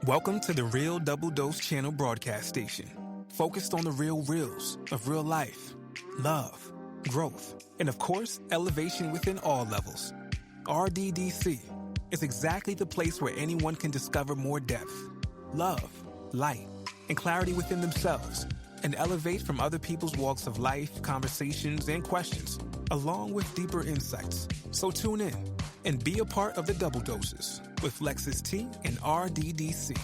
Welcome to the Real Double Dose Channel broadcast station, focused on the real reels of real life, love, growth, and of course, elevation within all levels. RDDC is exactly the place where anyone can discover more depth, love, light, and clarity within themselves, and elevate from other people's walks of life, conversations, and questions, along with deeper insights. So tune in and be a part of the Double Doses with Lexus T and RDDC.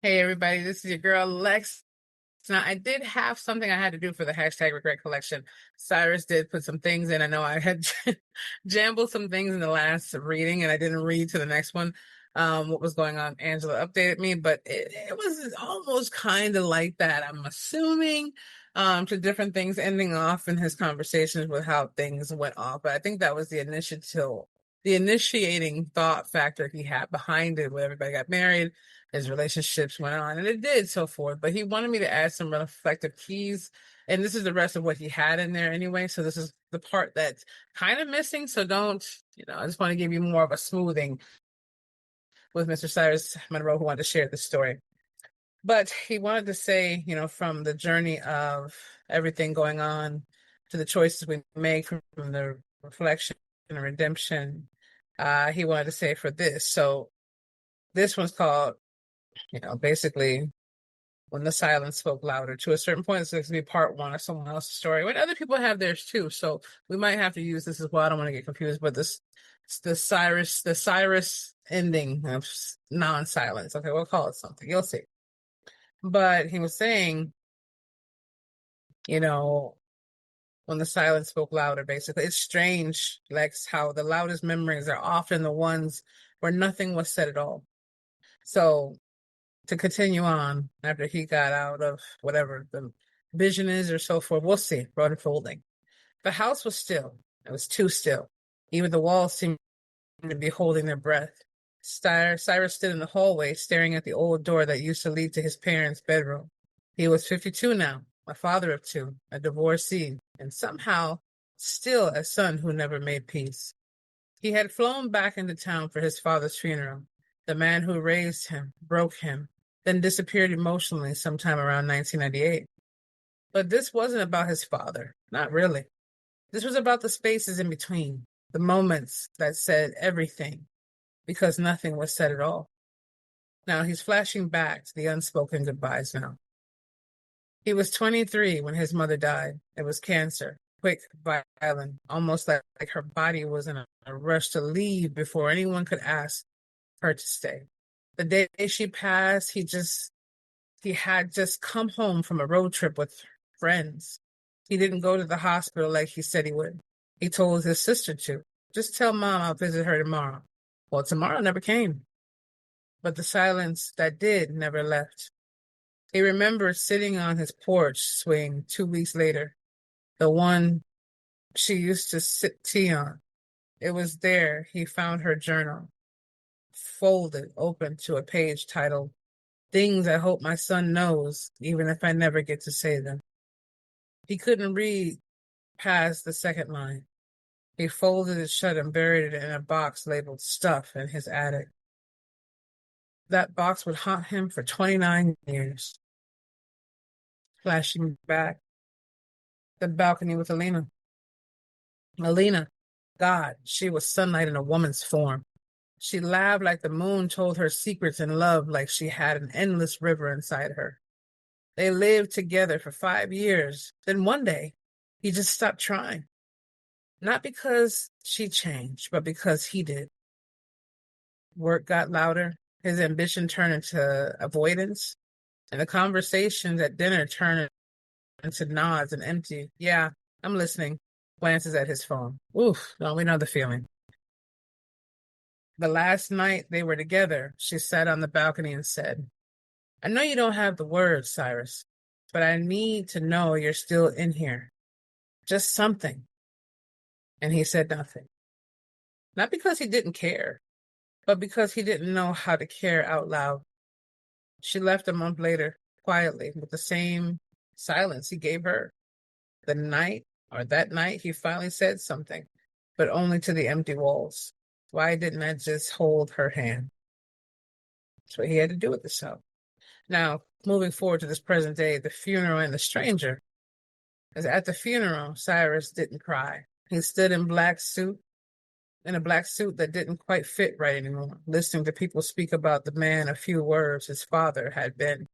Hey everybody, this is your girl Lex. Now, I did have something I had to do for the hashtag regret collection. Cyrus did put some things in. I know I had jambled some things in the last reading and I didn't read to the next one. What was going on? Angela updated me, but it was almost kind of like that, I'm assuming, to different things ending off in his conversations with how things went off. But I think that was the initiating thought factor he had behind it, where everybody got married, his relationships went on, and it did, so forth. But he wanted me to add some reflective keys, and this is the rest of what he had in there anyway. So this is the part that's kind of missing. So don't, I just want to give you more of a smoothing with Mr. Cyrus Monroe, who wanted to share the story. But he wanted to say, from the journey of everything going on to the choices we make, from the reflection and redemption, he wanted to say for this. So this one's called, basically when the silence spoke louder. To a certain point, it's going to be part one of someone else's story. When other people have theirs too, so we might have to use this as well. I don't want to get confused, but the Cyrus ending of non-silence. Okay, we'll call it something. You'll see. But he was saying, when the silence spoke louder, basically, it's strange, Lex, how the loudest memories are often the ones where nothing was said at all. So to continue on, after he got out of whatever the vision is or so forth, we'll see, unfolding. The house was still. It was too still. Even the walls seemed to be holding their breath. Cyrus stood in the hallway, staring at the old door that used to lead to his parents' bedroom. He was 52 now, a father of two, a divorcee, and somehow still a son who never made peace. He had flown back into town for his father's funeral. The man who raised him broke him, then disappeared emotionally sometime around 1998. But this wasn't about his father, not really. This was about the spaces in between, the moments that said everything, because nothing was said at all. Now he's flashing back to the unspoken goodbyes now. He was 23 when his mother died. It was cancer, quick, violent, almost like her body was in a rush to leave before anyone could ask her to stay. The day she passed, he had just come home from a road trip with friends. He didn't go to the hospital like he said he would. He told his sister to. Just tell Mom I'll visit her tomorrow. Well, tomorrow never came. But the silence that did never left. He remembers sitting on his porch swing 2 weeks later, the one she used to sip tea on. It was there he found her journal, folded open to a page titled, "Things I Hope My Son Knows, Even If I Never Get to Say Them." He couldn't read past the second line. He folded it shut and buried it in a box labeled "Stuff" in his attic. That box would haunt him for 29 years. Flashing back, the balcony with Alina. Alina, God, she was sunlight in a woman's form. She laughed like the moon told her secrets and loved like she had an endless river inside her. They lived together for 5 years. Then one day, he just stopped trying. Not because she changed, but because he did. Work got louder. His ambition turned into avoidance. And the conversations at dinner turned into nods and empty, "Yeah, I'm listening," glances at his phone. Oof, don't we know the feeling? The last night they were together, she sat on the balcony and said, "I know you don't have the words, Cyrus, but I need to know you're still in here. Just something." And he said nothing. Not because he didn't care, but because he didn't know how to care out loud. She left a month later, quietly, with the same silence he gave her. That night, he finally said something, but only to the empty walls. Why didn't I just hold her hand? That's what he had to do with himself. Now, moving forward to this present day, the funeral and the stranger. As at the funeral, Cyrus didn't cry. He stood in a black suit that didn't quite fit right anymore, listening to people speak about the man of few words his father had been.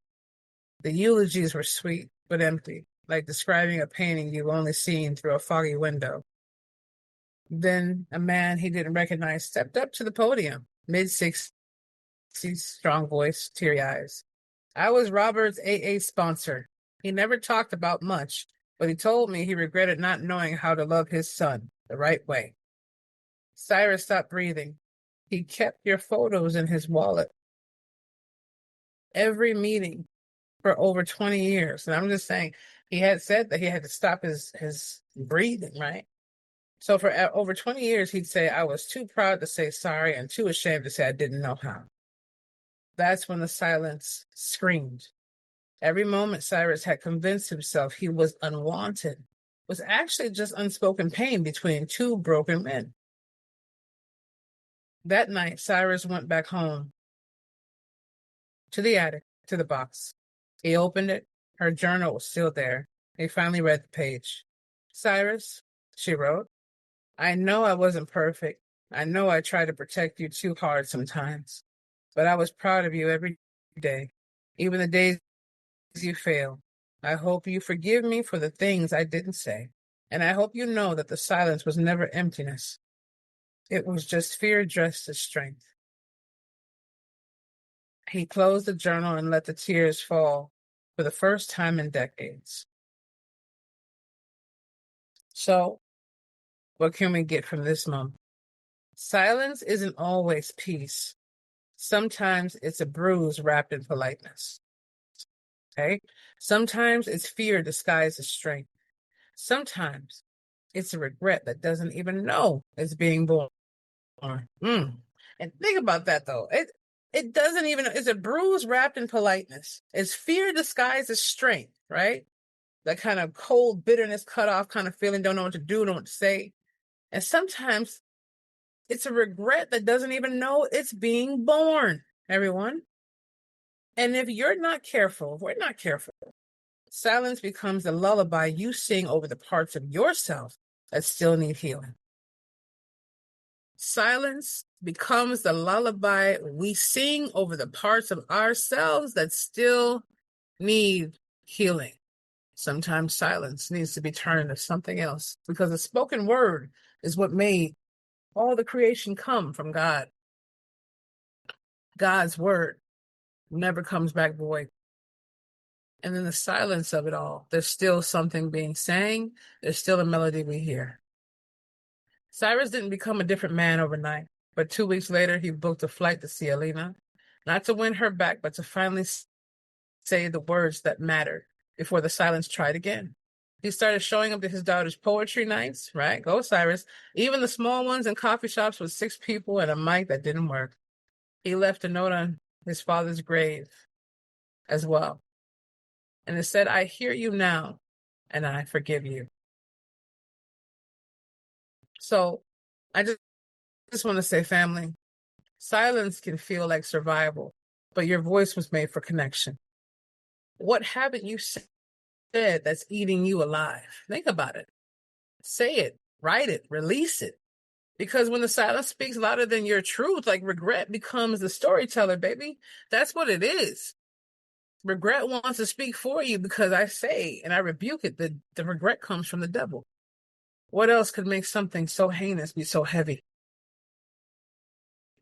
The eulogies were sweet, but empty, like describing a painting you've only seen through a foggy window. Then a man he didn't recognize stepped up to the podium, mid-60s, strong voice, teary eyes. I was Robert's AA sponsor. He never talked about much, but he told me he regretted not knowing how to love his son the right way. Cyrus stopped breathing. He kept your photos in his wallet. Every meeting for over 20 years. And I'm just saying, he had said that he had to stop his breathing, right? So for over 20 years, he'd say, I was too proud to say sorry and too ashamed to say I didn't know how. That's when the silence screamed. Every moment Cyrus had convinced himself he was unwanted was actually just unspoken pain between two broken men. That night, Cyrus went back home to the attic, to the box. He opened it. Her journal was still there. He finally read the page. Cyrus, she wrote, I know I wasn't perfect. I know I tried to protect you too hard sometimes, but I was proud of you every day, even the days you fail. I hope you forgive me for the things I didn't say, and I hope you know that the silence was never emptiness. It was just fear dressed as strength. He closed the journal and let the tears fall for the first time in decades. So, what can we get from this moment? Silence isn't always peace. Sometimes it's a bruise wrapped in politeness. Okay? Sometimes it's fear disguised as strength. Sometimes it's a regret that doesn't even know it's being born. And think about that though. It doesn't even, it's a bruise wrapped in politeness. It's fear disguised as strength, right? That kind of cold bitterness cut off kind of feeling, don't know what to do, don't know what to say. And sometimes it's a regret that doesn't even know it's being born, everyone. And if you're not careful, if we're not careful, silence becomes the lullaby you sing over the parts of yourself that still need healing. Silence becomes the lullaby we sing over the parts of ourselves that still need healing. Sometimes silence needs to be turned into something else because the spoken word is what made all the creation come from God. God's word never comes back void. And in the silence of it all, there's still something being sang. There's still a melody we hear. Cyrus didn't become a different man overnight, but 2 weeks later, he booked a flight to see Alina, not to win her back, but to finally say the words that mattered before the silence tried again. He started showing up to his daughter's poetry nights, right? Go Cyrus. Even the small ones in coffee shops with 6 people and a mic that didn't work. He left a note on his father's grave as well. And it said, I hear you now, and I forgive you. So I just want to say, family, silence can feel like survival, but your voice was made for connection. What haven't you said that's eating you alive? Think about it. Say it, write it, release it. Because when the silence speaks louder than your truth, like regret becomes the storyteller, baby. That's what it is. Regret wants to speak for you because I say, and I rebuke it, that the regret comes from the devil. What else could make something so heinous be so heavy?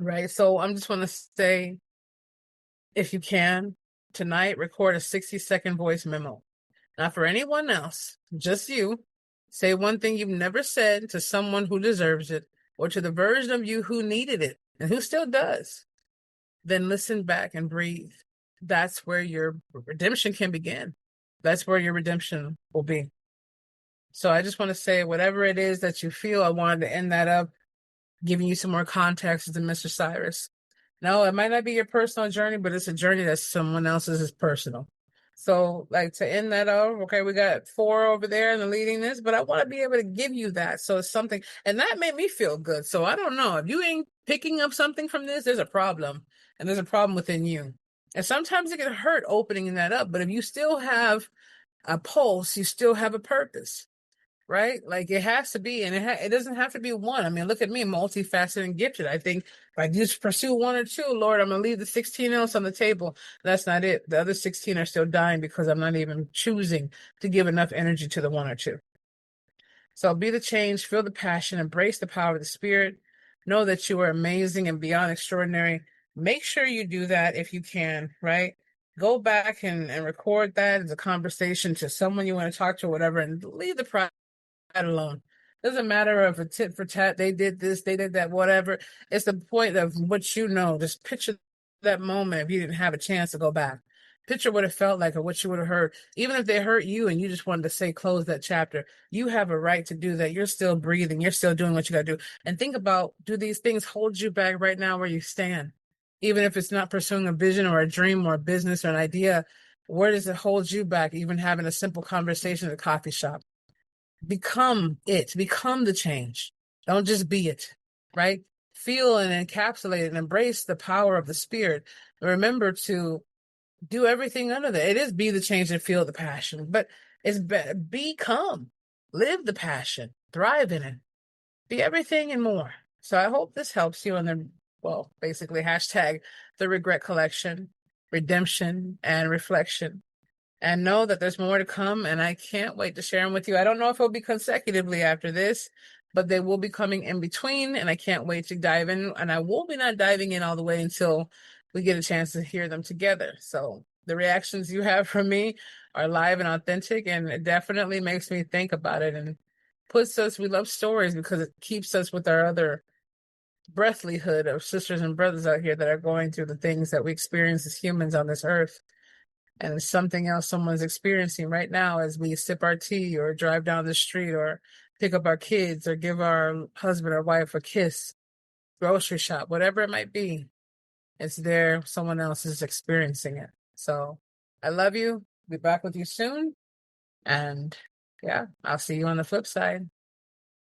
Right? So I'm just want to say, if you can, tonight, record a 60-second voice memo. Not for anyone else, just you. Say one thing you've never said to someone who deserves it, or to the version of you who needed it and who still does. Then listen back and breathe. That's where your redemption can begin. That's where your redemption will be. So I just want to say, whatever it is that you feel, I wanted to end that up, giving you some more context to Mr. Cyrus. No, it might not be your personal journey, but it's a journey that someone else's is personal. So, like, to end that off, okay, we got 4 over there and the leading this, but I want to be able to give you that. So it's something, and that made me feel good. So I don't know if you ain't picking up something from this, there's a problem, and there's a problem within you. And sometimes it can hurt opening that up, but if you still have a pulse, you still have a purpose, right? Like it has to be, and it doesn't have to be one. I mean, look at me, multifaceted and gifted. I think if I just pursue one or two, Lord, I'm gonna leave the 16 else on the table. That's not it. The other 16 are still dying because I'm not even choosing to give enough energy to the one or two. So be the change, feel the passion, embrace the power of the spirit. Know that you are amazing and beyond extraordinary. Make sure you do that if you can, right? Go back and record that as a conversation to someone you want to talk to or whatever, and leave the pride alone. Doesn't matter if a tit for tat, they did this, they did that, whatever. It's the point of what you know. Just picture that moment if you didn't have a chance to go back. Picture what it felt like or what you would have heard. Even if they hurt you and you just wanted to say, close that chapter, you have a right to do that. You're still breathing. You're still doing what you got to do. And think about, do these things hold you back right now where you stand? Even if it's not pursuing a vision or a dream or a business or an idea, where does it hold you back? Even having a simple conversation at a coffee shop. Become it. Become the change. Don't just be it, right? Feel and encapsulate and embrace the power of the spirit. Remember to do everything under that. It is be the change and feel the passion, but it's become, live the passion, thrive in it, be everything and more. So I hope this helps you on the, well, basically hashtag the regret collection, redemption, and reflection. And know that there's more to come, and I can't wait to share them with you. I don't know if it'll be consecutively after this, but they will be coming in between, and I can't wait to dive in. And I will be not diving in all the way until we get a chance to hear them together. So the reactions you have from me are live and authentic, and it definitely makes me think about it and puts us, we love stories because it keeps us with our other breathlyhood of sisters and brothers out here that are going through the things that we experience as humans on this earth. And it's something else someone's experiencing right now as we sip our tea or drive down the street or pick up our kids or give our husband or wife a kiss, grocery shop, whatever it might be. It's there. Someone else is experiencing it. So I love you. Be back with you soon. And yeah, I'll see you on the flip side.